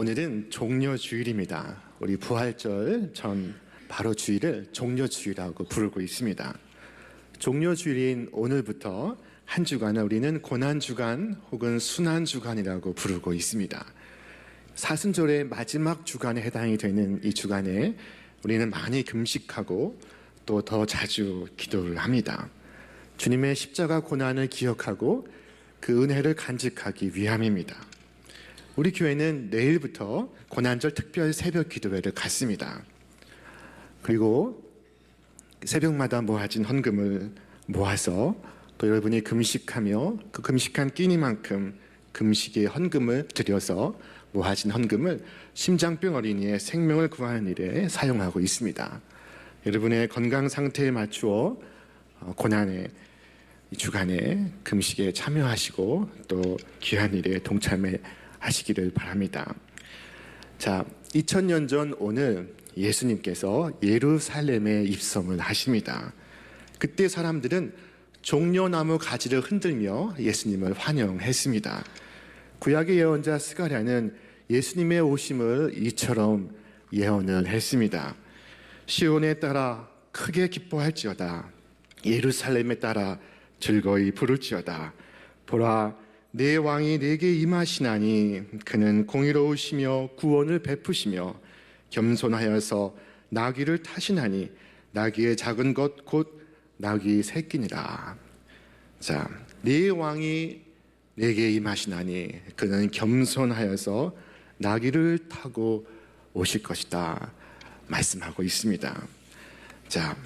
오늘은 종려주일입니다. 우리 부활절 전 바로 주일을 종려주일이라고 부르고 있습니다. 종려주일인 오늘부터 한 주간을 우리는 고난주간 혹은 순환주간이라고 부르고 있습니다. 사순절의 마지막 주간에 해당이 되는 이 주간에 우리는 많이 금식하고 또 더 자주 기도를 합니다. 주님의 십자가 고난을 기억하고 그 은혜를 간직하기 위함입니다. 우리 교회는 내일부터 고난절 특별 새벽 기도회를 갖습니다. 그리고 새벽마다 모아진 헌금을 모아서 또 여러분이 금식하며 그 금식한 끼니만큼 금식의 헌금을 드려서 모아진 헌금을 심장병 어린이의 생명을 구하는 일에 사용하고 있습니다. 여러분의 건강 상태에 맞추어 고난의 이 주간에 금식에 참여하시고 또 귀한 일에 동참하시기를 바랍니다. 자, 2000년 전 오늘 예수님께서 예루살렘에 입성을 하십니다. 그때 사람들은 종려나무 가지를 흔들며 예수님을 환영했습니다. 구약의 예언자 스가랴는 예수님의 오심을 이처럼 예언을 했습니다. 시온에 따라 크게 기뻐할지어다. 예루살렘에 따라 즐거이 부를지어다. 보라, 내 왕이 내게 임하시나니 그는 공의로우시며 구원을 베푸시며 겸손하여서 나귀를 타시나니 나귀의 작은 것 곧 나귀 새끼니라. 자, 네 왕이 내게 임하시나니 그는 겸손하여서 나귀를 타고 오실 것이다 말씀하고 있습니다. 자,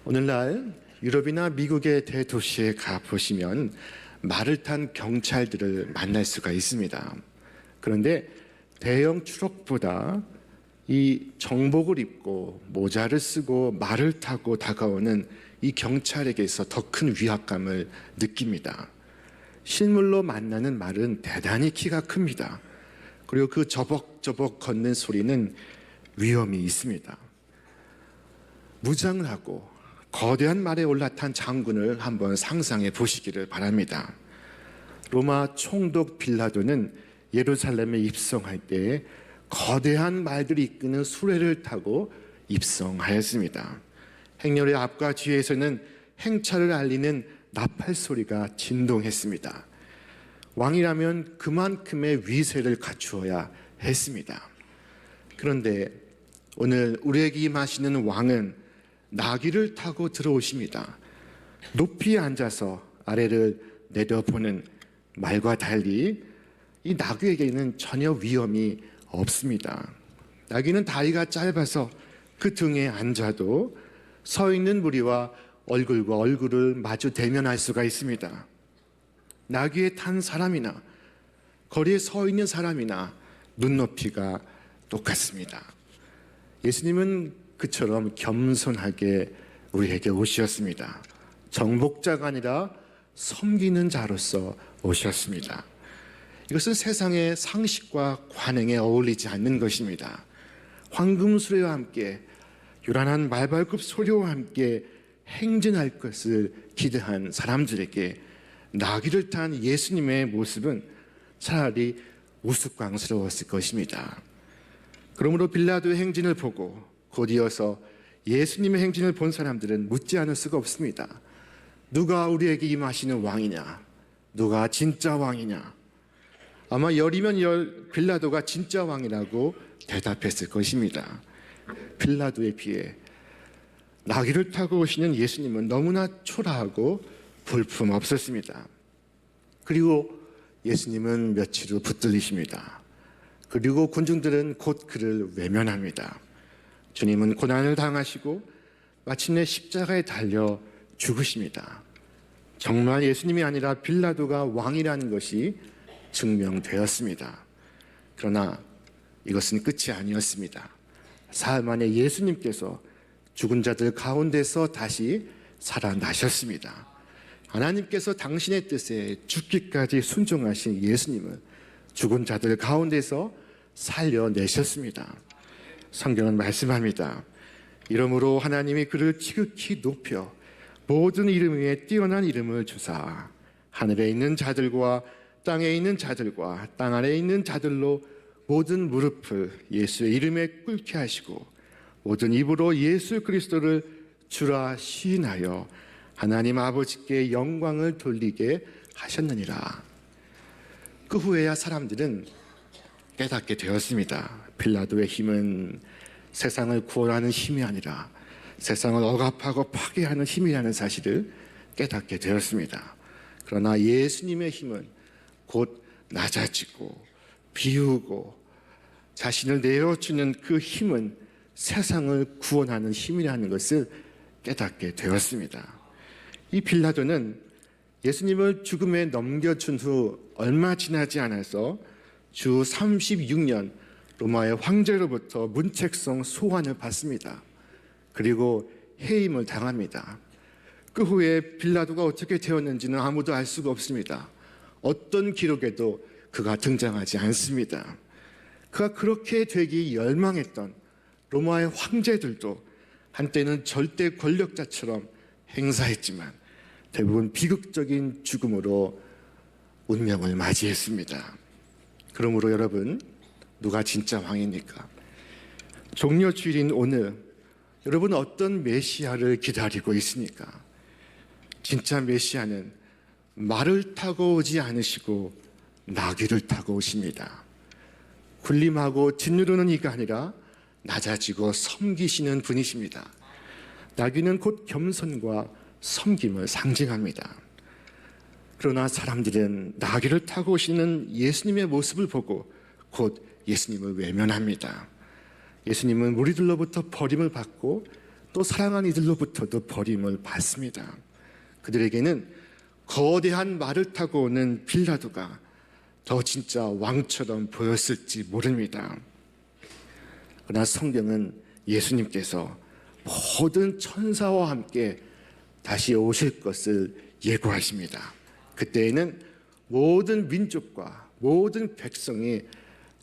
오늘날 유럽이나 미국의 대도시에 가보시면 말을 탄 경찰들을 만날 수가 있습니다. 그런데 대형 트럭보다 이 정복을 입고 모자를 쓰고 말을 타고 다가오는 이 경찰에게서 더 큰 위압감을 느낍니다. 실물로 만나는 말은 대단히 키가 큽니다. 그리고 그 저벅저벅 걷는 소리는 위험이 있습니다. 무장을 하고 거대한 말에 올라탄 장군을 한번 상상해 보시기를 바랍니다. 로마 총독 빌라도는 예루살렘에 입성할 때 거대한 말들이 이끄는 수레를 타고 입성하였습니다. 행렬의 앞과 뒤에서는 행차를 알리는 나팔 소리가 진동했습니다. 왕이라면 그만큼의 위세를 갖추어야 했습니다. 그런데 오늘 우리에게 임하시는 왕은 나귀를 타고 들어오십니다. 높이 앉아서 아래를 내려보는 말과 달리 이 나귀에게는 전혀 위험이 없습니다. 나귀는 다리가 짧아서 그 등에 앉아도 서 있는 무리와 얼굴과 얼굴을 마주 대면할 수가 있습니다. 나귀에 탄 사람이나 거리에 서 있는 사람이나 눈높이가 똑같습니다. 예수님은 그처럼 겸손하게 우리에게 오셨습니다. 정복자가 아니라 섬기는 자로서 오셨습니다. 이것은 세상의 상식과 관행에 어울리지 않는 것입니다. 황금 수레와 함께 요란한 말발굽 소리와 함께 행진할 것을 기대한 사람들에게 나귀를 탄 예수님의 모습은 차라리 우스꽝스러웠을 것입니다. 그러므로 빌라도의 행진을 보고 곧이어서 예수님의 행진을 본 사람들은 묻지 않을 수가 없습니다. 누가 우리에게 임하시는 왕이냐? 누가 진짜 왕이냐? 아마 열이면 열 빌라도가 진짜 왕이라고 대답했을 것입니다. 빌라도에 비해 나귀를 타고 오시는 예수님은 너무나 초라하고 볼품없었습니다. 그리고 예수님은 며칠 후 붙들리십니다. 그리고 군중들은 곧 그를 외면합니다. 주님은 고난을 당하시고 마침내 십자가에 달려 죽으십니다. 정말 예수님이 아니라 빌라도가 왕이라는 것이 증명되었습니다. 그러나 이것은 끝이 아니었습니다. 사흘 만에 예수님께서 죽은 자들 가운데서 다시 살아나셨습니다. 하나님께서 당신의 뜻에 죽기까지 순종하신 예수님을 죽은 자들 가운데서 살려내셨습니다. 성경은 말씀합니다. 이러므로 하나님이 그를 지극히 높여 모든 이름 위에 뛰어난 이름을 주사 하늘에 있는 자들과 땅에 있는 자들과 땅 아래에 있는 자들로 모든 무릎을 예수의 이름에 꿇게 하시고 모든 입으로 예수 그리스도를 주라 시인하여 하나님 아버지께 영광을 돌리게 하셨느니라. 그 후에야 사람들은 깨닫게 되었습니다. 빌라도의 힘은 세상을 구원하는 힘이 아니라 세상을 억압하고 파괴하는 힘이라는 사실을 깨닫게 되었습니다. 그러나 예수님의 힘은 곧 낮아지고 비우고 자신을 내어주는 그 힘은 세상을 구원하는 힘이라는 것을 깨닫게 되었습니다. 이 빌라도는 예수님을 죽음에 넘겨준 후 얼마 지나지 않아서 주 36년 로마의 황제로부터 문책성 소환을 받습니다. 그리고 해임을 당합니다. 그 후에 빌라도가 어떻게 되었는지는 아무도 알 수가 없습니다. 어떤 기록에도 그가 등장하지 않습니다. 그가 그렇게 되기 열망했던 로마의 황제들도 한때는 절대 권력자처럼 행사했지만 대부분 비극적인 죽음으로 운명을 맞이했습니다. 그러므로 여러분, 누가 진짜 왕입니까? 종려주일인 오늘 여러분 어떤 메시아를 기다리고 있습니까? 진짜 메시아는 말을 타고 오지 않으시고 나귀를 타고 오십니다. 군림하고 짓누르는 이가 아니라 낮아지고 섬기시는 분이십니다. 나귀는 곧 겸손과 섬김을 상징합니다. 그러나 사람들은 나귀를 타고 오시는 예수님의 모습을 보고 곧 예수님을 외면합니다. 예수님은 무리들로부터 버림을 받고 또 사랑하는 이들로부터도 버림을 받습니다. 그들에게는 거대한 말을 타고 오는 빌라도가 더 진짜 왕처럼 보였을지 모릅니다. 그러나 성경은 예수님께서 모든 천사와 함께 다시 오실 것을 예고하십니다. 그때에는 모든 민족과 모든 백성이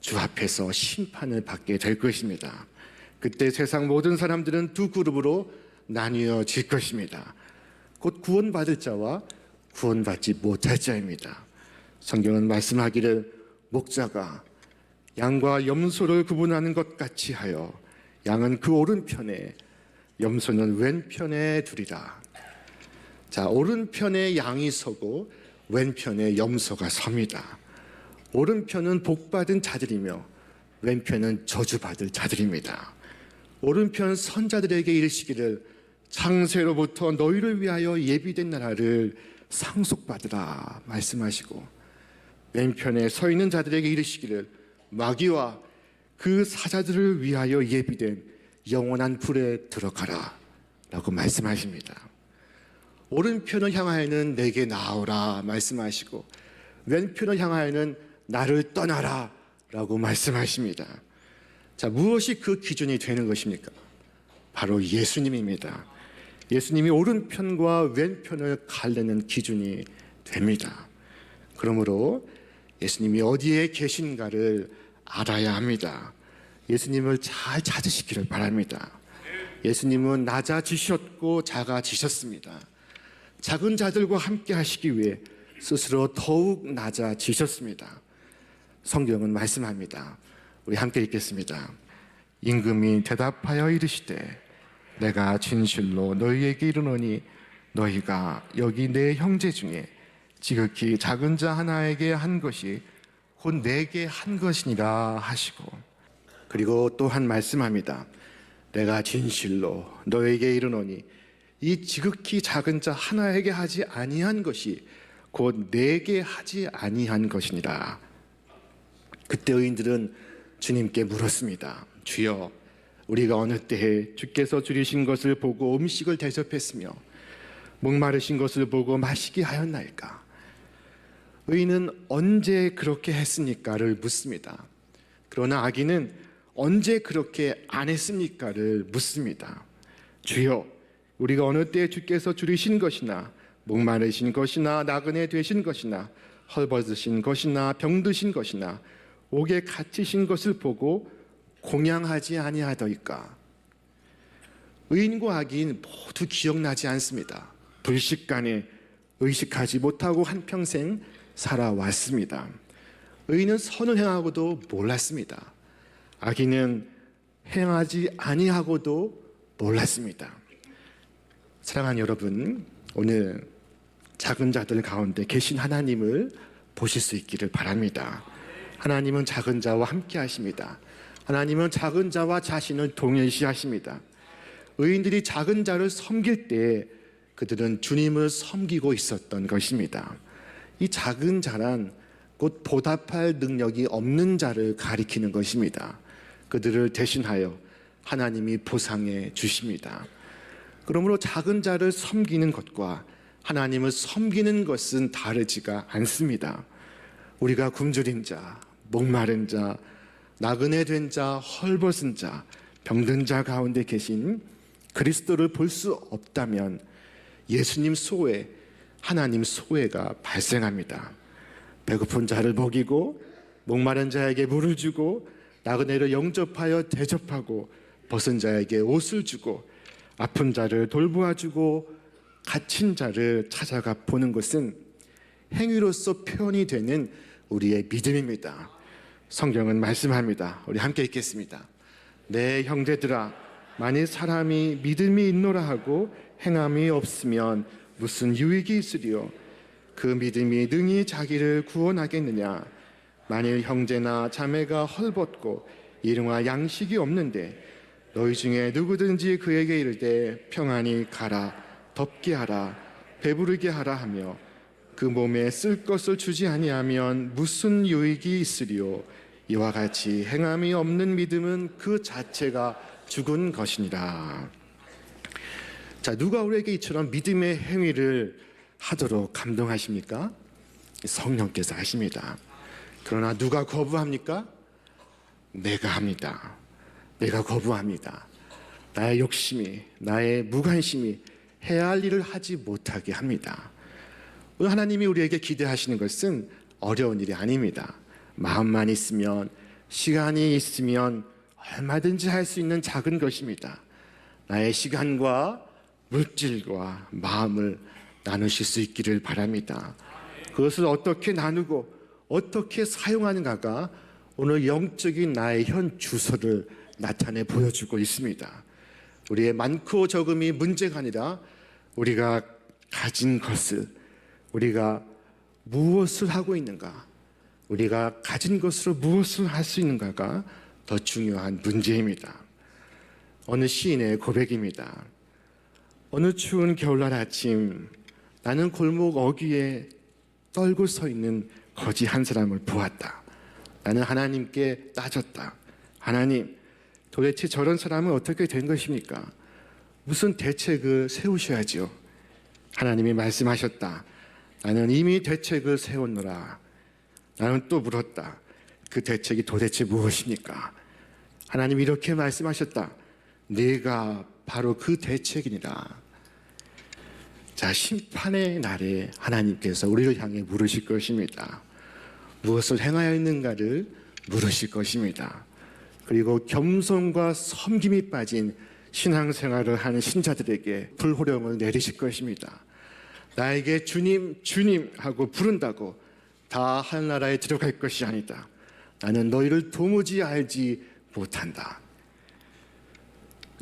주 앞에서 심판을 받게 될 것입니다. 그때 세상 모든 사람들은 두 그룹으로 나뉘어질 것입니다. 곧 구원받을 자와 구원받지 못할 자입니다. 성경은 말씀하기를 목자가 양과 염소를 구분하는 것 같이 하여 양은 그 오른편에 염소는 왼편에 두리라. 자, 오른편에 양이 서고 왼편에 염소가 섭니다. 오른편은 복받은 자들이며 왼편은 저주받을 자들입니다. 오른편 선자들에게 이르시기를 창세로부터 너희를 위하여 예비된 나라를 상속받으라 말씀하시고, 왼편에 서 있는 자들에게 이르시기를 마귀와 그 사자들을 위하여 예비된 영원한 불에 들어가라 라고 말씀하십니다. 오른편을 향하여는 내게 나오라 말씀하시고 왼편을 향하여는 나를 떠나라 라고 말씀하십니다. 자, 무엇이 그 기준이 되는 것입니까? 바로 예수님입니다. 예수님이 오른편과 왼편을 가르는 기준이 됩니다. 그러므로 예수님이 어디에 계신가를 알아야 합니다. 예수님을 잘 찾으시기를 바랍니다. 예수님은 낮아지셨고 작아지셨습니다. 작은 자들과 함께 하시기 위해 스스로 더욱 낮아지셨습니다. 성경은 말씀합니다. 우리 함께 읽겠습니다. 임금이 대답하여 이르시되 내가 진실로 너희에게 이르노니 너희가 여기 내 형제 중에 지극히 작은 자 하나에게 한 것이 곧 내게 한 것이니라 하시고, 그리고 또한 말씀합니다. 내가 진실로 너에게 이르노니 이 지극히 작은 자 하나에게 하지 아니한 것이 곧 내게 하지 아니한 것이니라. 그때 의인들은 주님께 물었습니다. 주여, 우리가 어느 때에 주께서 줄이신 것을 보고 음식을 대접했으며 목마르신 것을 보고 마시게 하였나이까? 의인은 언제 그렇게 했습니까를 묻습니다. 그러나 악인은 언제 그렇게 안 했습니까를 묻습니다. 주여, 우리가 어느 때에 주께서 줄이신 것이나 목마르신 것이나 나그네 되신 것이나 헐벗으신 것이나 병드신 것이나 옥에 갇히신 것을 보고 공양하지 아니하더이까? 의인과 악인 모두 기억나지 않습니다. 불식간에 의식하지 못하고 한평생 살아왔습니다. 의인은 선을 행하고도 몰랐습니다. 악인은 행하지 아니하고도 몰랐습니다. 사랑하는 여러분, 오늘 작은 자들 가운데 계신 하나님을 보실 수 있기를 바랍니다. 하나님은 작은 자와 함께 하십니다. 하나님은 작은 자와 자신을 동일시하십니다. 의인들이 작은 자를 섬길 때 그들은 주님을 섬기고 있었던 것입니다. 이 작은 자란 곧 보답할 능력이 없는 자를 가리키는 것입니다. 그들을 대신하여 하나님이 보상해 주십니다. 그러므로 작은 자를 섬기는 것과 하나님을 섬기는 것은 다르지가 않습니다. 우리가 굶주린 자, 목마른 자, 나그네 된 자, 헐벗은 자, 병든 자 가운데 계신 그리스도를 볼 수 없다면 예수님 소외, 하나님 소외가 발생합니다. 배고픈 자를 먹이고 목마른 자에게 물을 주고 나그네를 영접하여 대접하고 벗은 자에게 옷을 주고 아픈 자를 돌보아주고 갇힌 자를 찾아가 보는 것은 행위로서 표현이 되는 우리의 믿음입니다. 성경은 말씀합니다. 우리 함께 읽겠습니다. 내 형제들아, 만일 사람이 믿음이 있노라 하고 행함이 없으면 무슨 유익이 있으리요? 그 믿음이 능히 자기를 구원하겠느냐? 만일 형제나 자매가 헐벗고 일용할 양식이 없는데 너희 중에 누구든지 그에게 이르되 평안히 가라, 덥게 하라, 배부르게 하라 하며 그 몸에 쓸 것을 주지 아니하면 무슨 유익이 있으리요? 이와 같이 행함이 없는 믿음은 그 자체가 죽은 것이니라. 자, 누가 우리에게 이처럼 믿음의 행위를 하도록 감동하십니까? 성령께서 하십니다. 그러나 누가 거부합니까? 내가 합니다. 내가 거부합니다. 나의 욕심이, 나의 무관심이 해야 할 일을 하지 못하게 합니다. 오늘 하나님이 우리에게 기대하시는 것은 어려운 일이 아닙니다. 마음만 있으면, 시간이 있으면 얼마든지 할 수 있는 작은 것입니다. 나의 시간과 물질과 마음을 나누실 수 있기를 바랍니다. 그것을 어떻게 나누고 어떻게 사용하는가가 오늘 영적인 나의 현 주소를 나타내 보여주고 있습니다. 우리의 많고 적음이 문제가 아니라 우리가 가진 것을, 우리가 무엇을 하고 있는가, 우리가 가진 것으로 무엇을 할 수 있는가가 더 중요한 문제입니다. 어느 시인의 고백입니다. 어느 추운 겨울날 아침, 나는 골목 어귀에 떨고 서 있는 거지 한 사람을 보았다. 나는 하나님께 따졌다. 하나님, 도대체 저런 사람은 어떻게 된 것입니까? 무슨 대책을 세우셔야죠. 하나님이 말씀하셨다. 나는 이미 대책을 세웠노라. 나는 또 물었다. 그 대책이 도대체 무엇입니까? 하나님이 이렇게 말씀하셨다. 네가 바로 그 대책이니라. 자, 심판의 날에 하나님께서 우리를 향해 물으실 것입니다. 무엇을 행하여 있는가를 물으실 것입니다. 그리고 겸손과 섬김이 빠진 신앙생활을 하는 신자들에게 불호령을 내리실 것입니다. 나에게 주님, 주님 하고 부른다고 다 하늘나라에 들어갈 것이 아니다. 나는 너희를 도무지 알지 못한다.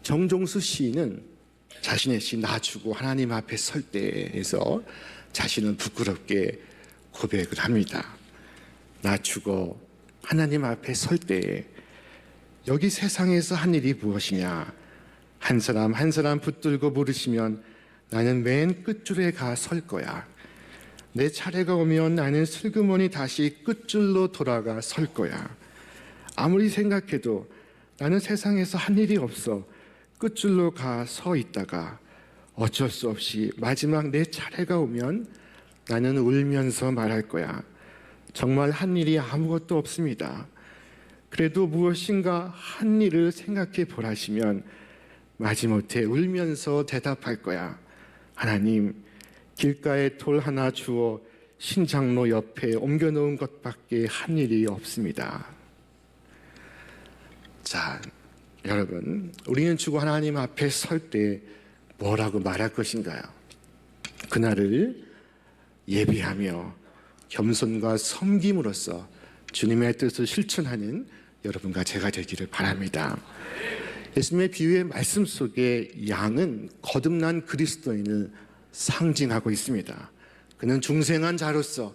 정종수 시인은 자신의 시 낮추고 하나님 앞에 설 때에서 자신은 부끄럽게 고백을 합니다. 낮추고 하나님 앞에 설 때에 여기 세상에서 한 일이 무엇이냐? 한 사람 한 사람 붙들고 물으시면 나는 맨 끝줄에 가 설 거야. 내 차례가 오면 나는 슬그머니 다시 끝줄로 돌아가 설 거야. 아무리 생각해도 나는 세상에서 한 일이 없어. 끝줄로 가 서 있다가 어쩔 수 없이 마지막 내 차례가 오면 나는 울면서 말할 거야. 정말 한 일이 아무것도 없습니다. 그래도 무엇인가 한 일을 생각해 보라시면 마지못해 울면서 대답할 거야. 하나님, 길가에 돌 하나 주어 신장로 옆에 옮겨놓은 것밖에 한 일이 없습니다. 자, 여러분, 우리는 주고 하나님 앞에 설 때 뭐라고 말할 것인가요? 그날을 예비하며 겸손과 섬김으로써 주님의 뜻을 실천하는 여러분과 제가 되기를 바랍니다. 예수님의 비유의 말씀 속에 양은 거듭난 그리스도인을 상징하고 있습니다. 그는 중생한 자로서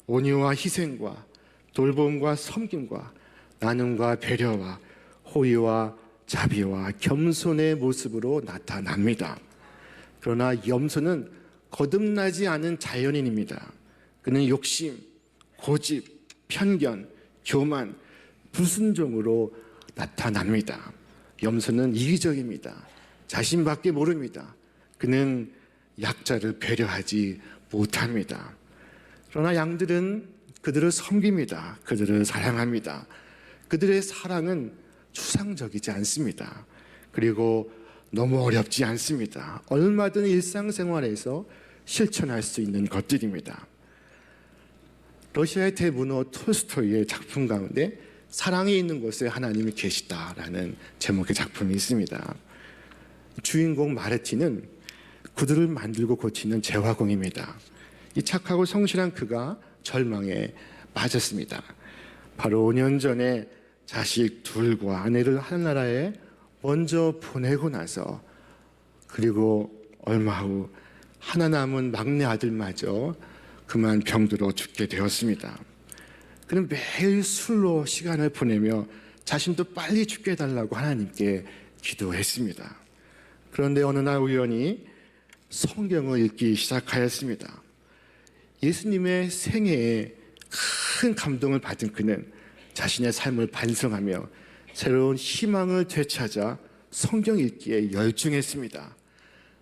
온유와 희생과 돌봄과 섬김과 나눔과 배려와 호의와 자비와 겸손의 모습으로 나타납니다. 그러나 염소는 거듭나지 않은 자연인입니다. 그는 욕심, 고집, 편견, 교만, 불순종으로 나타납니다. 염소는 이기적입니다. 자신밖에 모릅니다. 그는 약자를 배려하지 못합니다. 그러나 양들은 그들을 섬깁니다. 그들을 사랑합니다. 그들의 사랑은 추상적이지 않습니다. 그리고 너무 어렵지 않습니다. 얼마든 일상생활에서 실천할 수 있는 것들입니다. 러시아의 대문호 톨스토이의 작품 가운데 사랑이 있는 곳에 하나님이 계시다라는 제목의 작품이 있습니다. 주인공 마르틴은 구두를 만들고 고치는 제화공입니다. 이 착하고 성실한 그가 절망에 빠졌습니다. 바로 5년 전에 자식 둘과 아내를 하늘나라에 먼저 보내고 나서 그리고 얼마 후 하나 남은 막내 아들마저 그만 병들어 죽게 되었습니다. 그는 매일 술로 시간을 보내며 자신도 빨리 죽게 해달라고 하나님께 기도했습니다. 그런데 어느 날 우연히 성경을 읽기 시작하였습니다. 예수님의 생애에 큰 감동을 받은 그는 자신의 삶을 반성하며 새로운 희망을 되찾아 성경 읽기에 열중했습니다.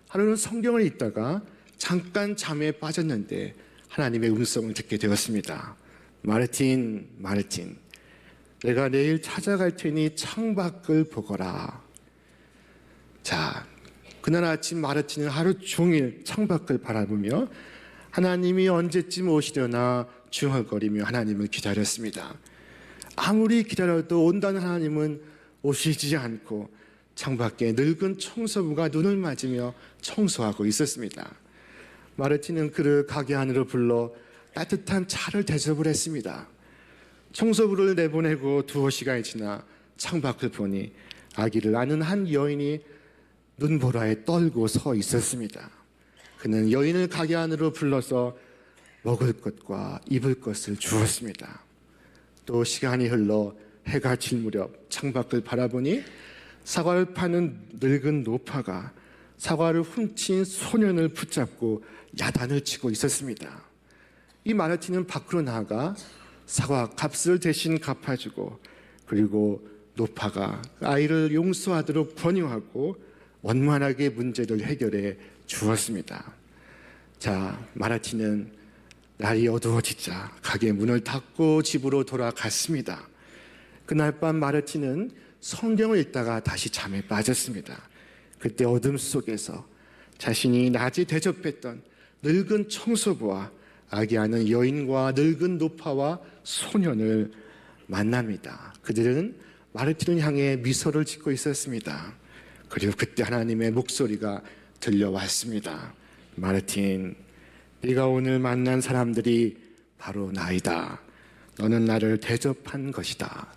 하루는 성경을 읽다가 잠깐 잠에 빠졌는데 하나님의 음성을 듣게 되었습니다. 마르틴, 마르틴, 내가 내일 찾아갈 테니 창밖을 보거라. 자, 그날 아침 마르틴은 하루 종일 창밖을 바라보며 하나님이 언제쯤 오시려나 중얼거리며 하나님을 기다렸습니다. 아무리 기다려도 온다는 하나님은 오시지 않고 창밖에 늙은 청소부가 눈을 맞으며 청소하고 있었습니다. 마르틴은 그를 가게 안으로 불러 따뜻한 차를 대접을 했습니다. 청소부를 내보내고 두어 시간이 지나 창밖을 보니 아기를 안은 한 여인이 눈보라에 떨고 서 있었습니다. 그는 여인을 가게 안으로 불러서 먹을 것과 입을 것을 주었습니다. 또 시간이 흘러 해가 질 무렵 창밖을 바라보니 사과를 파는 늙은 노파가 사과를 훔친 소년을 붙잡고 야단을 치고 있었습니다. 이 마르틴은 밖으로 나가 사과 값을 대신 갚아주고 그리고 노파가 아이를 용서하도록 권유하고 원만하게 문제를 해결해 주었습니다. 자, 마르틴은 날이 어두워지자 가게 문을 닫고 집으로 돌아갔습니다. 그날 밤 마르틴은 성경을 읽다가 다시 잠에 빠졌습니다. 그때 어둠 속에서 자신이 낮에 대접했던 늙은 청소부와 아기 아는 여인과 늙은 노파와 소년을 만납니다. 그들은 마르틴을 향해 미소를 짓고 있었습니다. 그리고 그때 하나님의 목소리가 들려왔습니다. 마르틴, 네가 오늘 만난 사람들이 바로 나이다. 너는 나를 대접한 것이다.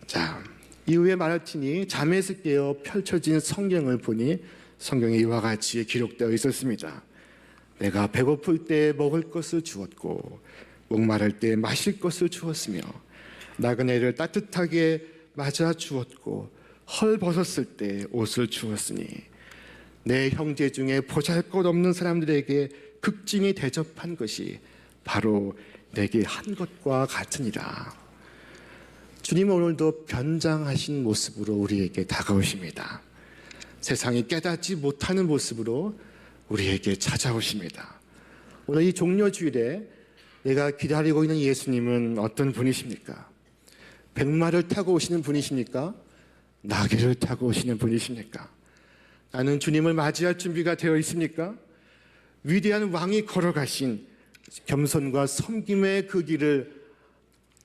자, 이후에 마르틴이 잠에서 깨어 펼쳐진 성경을 보니 성경에 이와 같이 기록되어 있었습니다. 내가 배고플 때 먹을 것을 주었고 목마를 때 마실 것을 주었으며 나그네를 따뜻하게 맞아 주었고 헐벗었을 때 옷을 주었으니 내 형제 중에 보잘것없는 사람들에게 극진히 대접한 것이 바로 내게 한 것과 같으니라. 주님은 오늘도 변장하신 모습으로 우리에게 다가오십니다. 세상이 깨닫지 못하는 모습으로 우리에게 찾아오십니다. 오늘 이 종려주일에 내가 기다리고 있는 예수님은 어떤 분이십니까? 백마를 타고 오시는 분이십니까? 나귀를 타고 오시는 분이십니까? 나는 주님을 맞이할 준비가 되어 있습니까? 위대한 왕이 걸어가신 겸손과 섬김의 그 길을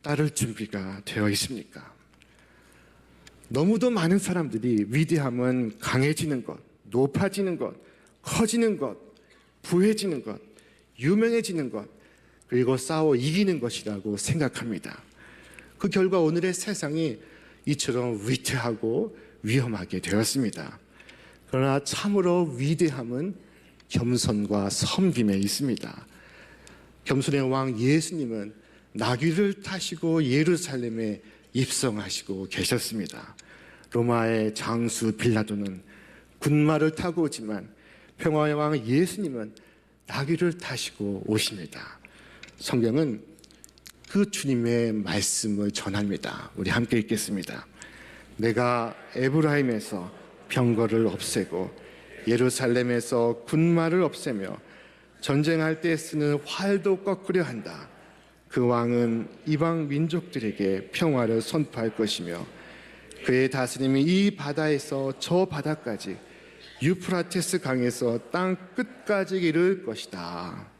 따를 준비가 되어 있습니까? 너무도 많은 사람들이 위대함은 강해지는 것, 높아지는 것, 커지는 것, 부해지는 것, 유명해지는 것, 그리고 싸워 이기는 것이라고 생각합니다. 그 결과 오늘의 세상이 이처럼 위태하고 위험하게 되었습니다. 그러나 참으로 위대함은 겸손과 섬김에 있습니다. 겸손의 왕 예수님은 나귀를 타시고 예루살렘에 입성하시고 계셨습니다. 로마의 장수 빌라도는 군마를 타고 오지만 평화의 왕 예수님은 나귀를 타시고 오십니다. 성경은 그 주님의 말씀을 전합니다. 우리 함께 읽겠습니다. 내가 에브라임에서 병거를 없애고 예루살렘에서 군마를 없애며 전쟁할 때 쓰는 활도 꺾으려 한다. 그 왕은 이방 민족들에게 평화를 선포할 것이며 그의 다스림이 이 바다에서 저 바다까지 유프라테스 강에서 땅 끝까지 이를 것이다.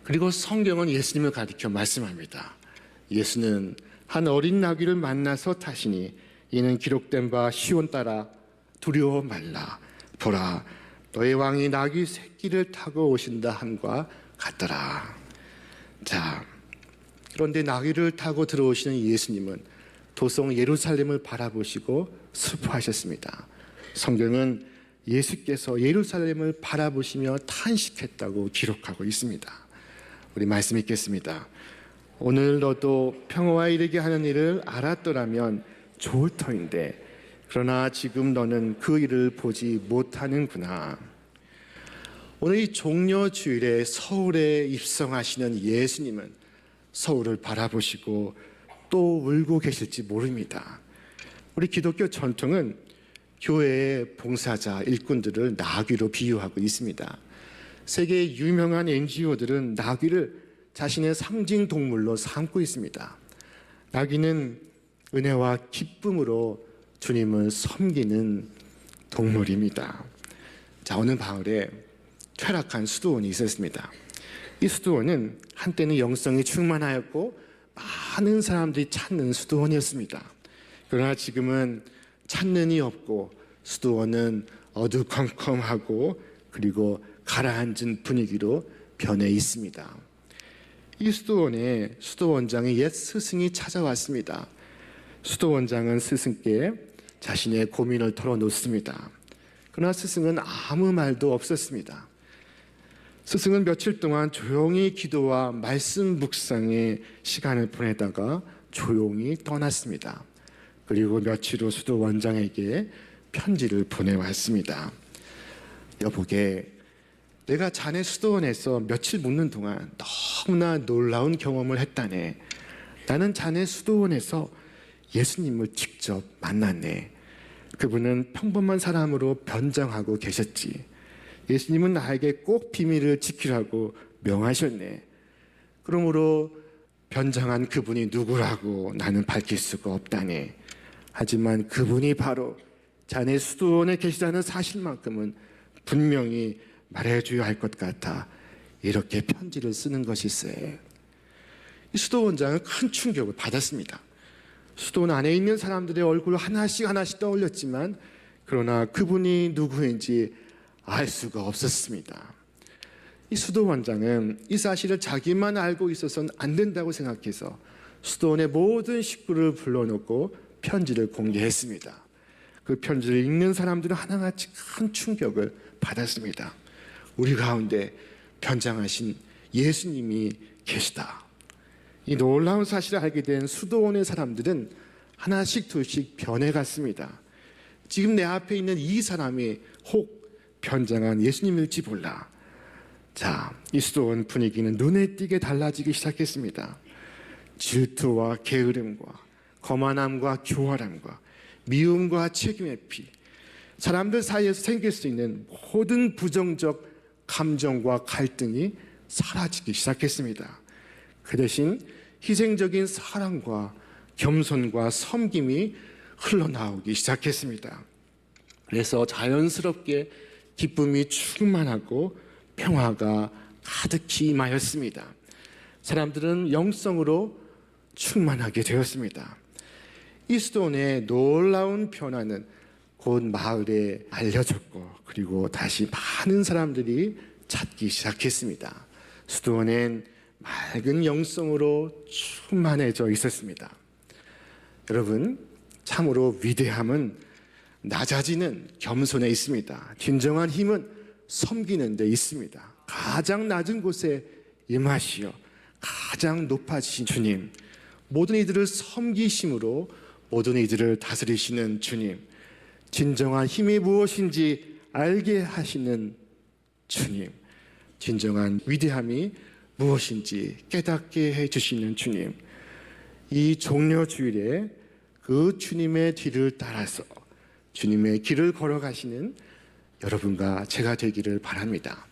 그리고 성경은 예수님을 가리켜 말씀합니다. 예수는 한 어린 나귀를 만나서 타시니 이는 기록된 바 시온 따라 두려워 말라. 보라, 너의 왕이 나귀 새끼를 타고 오신다 함과 같더라. 자, 그런데 나귀를 타고 들어오시는 예수님은 도성 예루살렘을 바라보시고 슬퍼하셨습니다. 성경은 예수께서 예루살렘을 바라보시며 탄식했다고 기록하고 있습니다. 우리 말씀 읽겠습니다. 오늘 너도 평화에 이르게 하는 일을 알았더라면 좋을 터인데 그러나 지금 너는 그 일을 보지 못하는구나. 오늘 이 종려주일에 서울에 입성하시는 예수님은 서울을 바라보시고 또 울고 계실지 모릅니다. 우리 기독교 전통은 교회의 봉사자, 일꾼들을 나귀로 비유하고 있습니다. 세계의 유명한 NGO들은 나귀를 자신의 상징 동물로 삼고 있습니다. 나귀는 은혜와 기쁨으로 주님을 섬기는 동물입니다. 자, 어느 마을에 퇴락한 수도원이 있었습니다. 이 수도원은 한때는 영성이 충만하였고 많은 사람들이 찾는 수도원이었습니다. 그러나 지금은 찾는 이 없고 수도원은 어두컴컴하고 그리고 가라앉은 분위기로 변해 있습니다. 이 수도원에 수도원장의 옛 스승이 찾아왔습니다. 수도원장은 스승께 자신의 고민을 털어놓습니다. 그러나 스승은 아무 말도 없었습니다. 스승은 며칠 동안 조용히 기도와 말씀 묵상에 시간을 보내다가 조용히 떠났습니다. 그리고 며칠 후 수도원장에게 편지를 보내왔습니다. 여보게, 내가 자네 수도원에서 며칠 묵는 동안 너무나 놀라운 경험을 했다네. 나는 자네 수도원에서 예수님을 직접 만났네. 그분은 평범한 사람으로 변장하고 계셨지. 예수님은 나에게 꼭 비밀을 지키라고 명하셨네. 그러므로 변장한 그분이 누구라고 나는 밝힐 수가 없다네. 하지만 그분이 바로 자네 수도원에 계시다는 사실만큼은 분명히 말해줘야 할 것 같아 이렇게 편지를 쓰는 것일세. 이 수도원장은 큰 충격을 받았습니다. 수도원 안에 있는 사람들의 얼굴을 하나씩 떠올렸지만 그러나 그분이 누구인지 알 수가 없었습니다. 이 수도원장은 이 사실을 자기만 알고 있어서는 안 된다고 생각해서 수도원의 모든 식구를 불러놓고 편지를 공개했습니다. 그 편지를 읽는 사람들은 하나같이 큰 충격을 받았습니다. 우리 가운데 변장하신 예수님이 계시다. 이 놀라운 사실을 알게 된 수도원의 사람들은 하나씩 둘씩 변해갔습니다. 지금 내 앞에 있는 이 사람이 혹 변장한 예수님일지 몰라. 자, 이 수도원 분위기는 눈에 띄게 달라지기 시작했습니다. 질투와 게으름과 거만함과 교활함과 미움과 책임의 피, 사람들 사이에서 생길 수 있는 모든 부정적 감정과 갈등이 사라지기 시작했습니다. 그 대신 희생적인 사랑과 겸손과 섬김이 흘러나오기 시작했습니다. 그래서 자연스럽게 기쁨이 충만하고 평화가 가득히 임하였습니다. 사람들은 영성으로 충만하게 되었습니다. 이 수도원의 놀라운 변화는 곧 마을에 알려졌고 그리고 다시 많은 사람들이 찾기 시작했습니다. 수도원엔 맑은 영성으로 충만해져 있었습니다. 여러분, 참으로 위대함은 낮아지는 겸손에 있습니다. 진정한 힘은 섬기는 데 있습니다. 가장 낮은 곳에 임하시어 가장 높아지신 주님, 모든 이들을 섬기심으로 모든 이들을 다스리시는 주님, 진정한 힘이 무엇인지 알게 하시는 주님, 진정한 위대함이 무엇인지 깨닫게 해주시는 주님, 이 종려주일에 그 주님의 뒤를 따라서 주님의 길을 걸어가시는 여러분과 제가 되기를 바랍니다.